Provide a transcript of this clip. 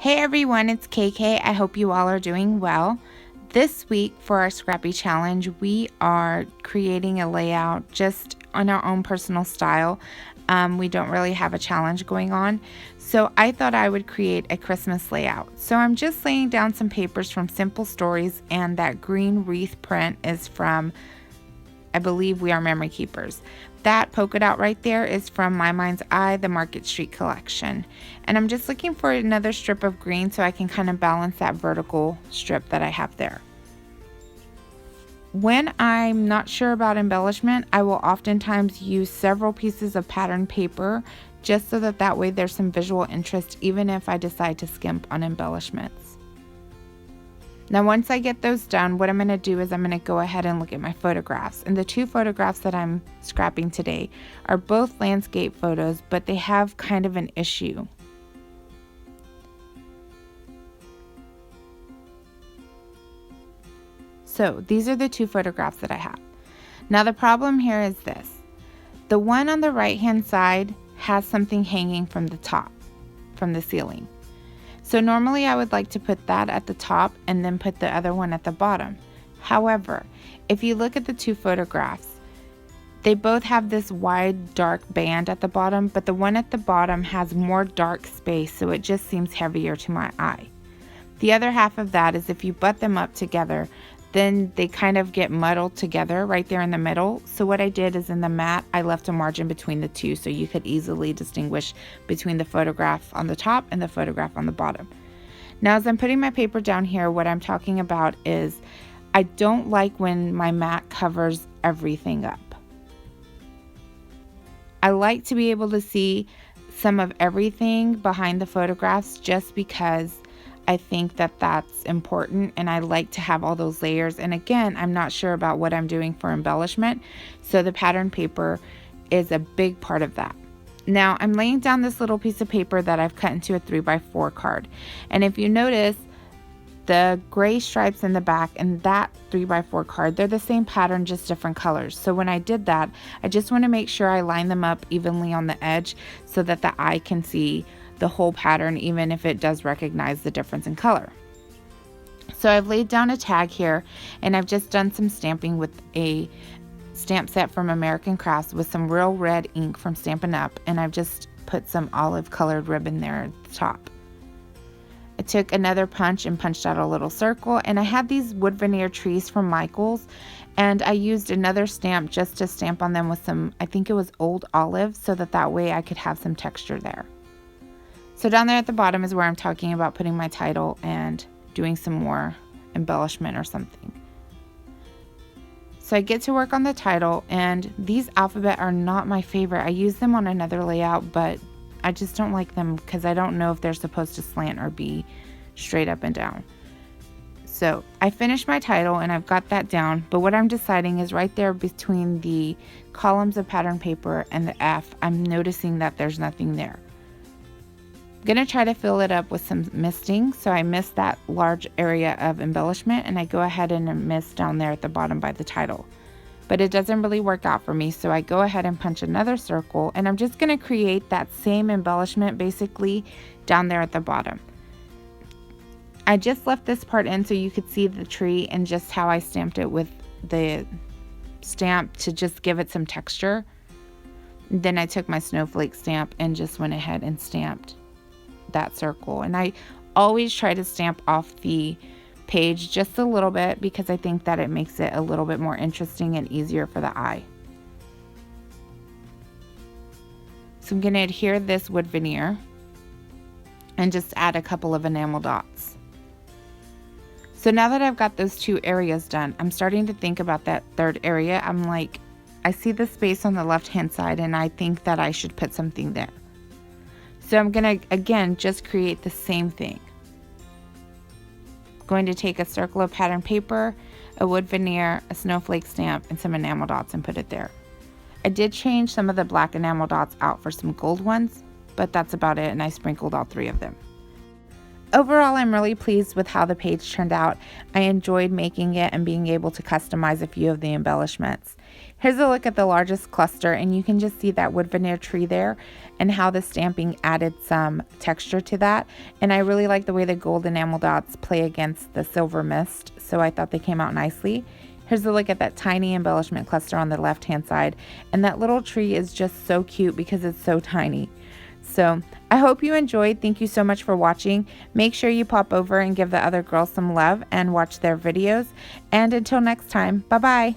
Hey everyone, it's KK. I hope you all are doing well. This week for our Scrappy Challenge, we are creating a layout just on our own personal style. We don't really have a challenge going on, so I thought I would create a Christmas layout. So I'm just laying down some papers from Simple Stories, and that green wreath print is from, I believe, We Are Memory Keepers. That polka dot right there is from My Mind's Eye, the Market Street collection. And I'm just looking for another strip of green so I can kind of balance that vertical strip that I have there. When I'm not sure about embellishment, I will oftentimes use several pieces of pattern paper just so that way there's some visual interest even if I decide to skimp on embellishments. Now once I get those done, what I'm going to do is I'm going to go ahead and look at my photographs. And the two photographs that I'm scrapping today are both landscape photos, but they have kind of an issue. So these are the two photographs that I have. Now the problem here is this. The one on the right hand side has something hanging from the top, from the ceiling. So normally I would like to put that at the top and then put the other one at the bottom. However, if you look at the two photographs, they both have this wide dark band at the bottom, but the one at the bottom has more dark space, so it just seems heavier to my eye. The other half of that is if you butt them up together, then they kind of get muddled together right there in the middle. So what I did is in the mat, I left a margin between the two so you could easily distinguish between the photograph on the top and the photograph on the bottom. Now, as I'm putting my paper down here, what I'm talking about is I don't like when my mat covers everything up. I like to be able to see some of everything behind the photographs just because I think that that's important, and I like to have all those layers. And again, I'm not sure about what I'm doing for embellishment, so the pattern paper is a big part of that. Now I'm laying down this little piece of paper that I've cut into a 3x4 card, and if you notice the gray stripes in the back and that 3x4 card, they're the same pattern, just different colors. So when I did that, I just want to make sure I line them up evenly on the edge so that the eye can see the whole pattern, even if it does recognize the difference in color. So I've laid down a tag here, and I've just done some stamping with a stamp set from American Crafts with some real red ink from Stampin' Up, and I've just put some olive colored ribbon there at the top. I took another punch and punched out a little circle, and I had these wood veneer trees from Michaels, and I used another stamp just to stamp on them with some, I think it was old olive, so that way I could have some texture there. So down there at the bottom is where I'm talking about putting my title and doing some more embellishment or something. So I get to work on the title, and these alphabet are not my favorite. I use them on another layout, but I just don't like them because I don't know if they're supposed to slant or be straight up and down. So I finished my title and I've got that down, but what I'm deciding is right there between the columns of pattern paper and the F, I'm noticing that there's nothing there. I'm going to try to fill it up with some misting, so I mist that large area of embellishment, and I go ahead and mist down there at the bottom by the title. But it doesn't really work out for me, so I go ahead and punch another circle, and I'm just going to create that same embellishment basically down there at the bottom. I just left this part in so you could see the tree and just how I stamped it with the stamp to just give it some texture. Then I took my snowflake stamp and just went ahead and stamped that circle, and I always try to stamp off the page just a little bit because I think that it makes it a little bit more interesting and easier for the eye. So I'm going to adhere this wood veneer and just add a couple of enamel dots. So now that I've got those two areas done, I'm starting to think about that third area. I'm like, I see the space on the left hand side and I think that I should put something there. So I'm going to, again, just create the same thing. I'm going to take a circle of pattern paper, a wood veneer, a snowflake stamp, and some enamel dots and put it there. I did change some of the black enamel dots out for some gold ones, but that's about it, and I sprinkled all three of them. overall, I'm really pleased with how the page turned out. I enjoyed making it and being able to customize a few of the embellishments. Here's a look at the largest cluster, and you can just see that wood veneer tree there and how the stamping added some texture to that. And I really like the way the gold enamel dots play against the silver mist, so I thought they came out nicely. Here's a look at that tiny embellishment cluster on the left hand side, and that little tree is just so cute because it's so tiny. So I hope you enjoyed. Thank you so much for watching. Make sure you pop over and give the other girls some love and watch their videos. And until next time, bye bye.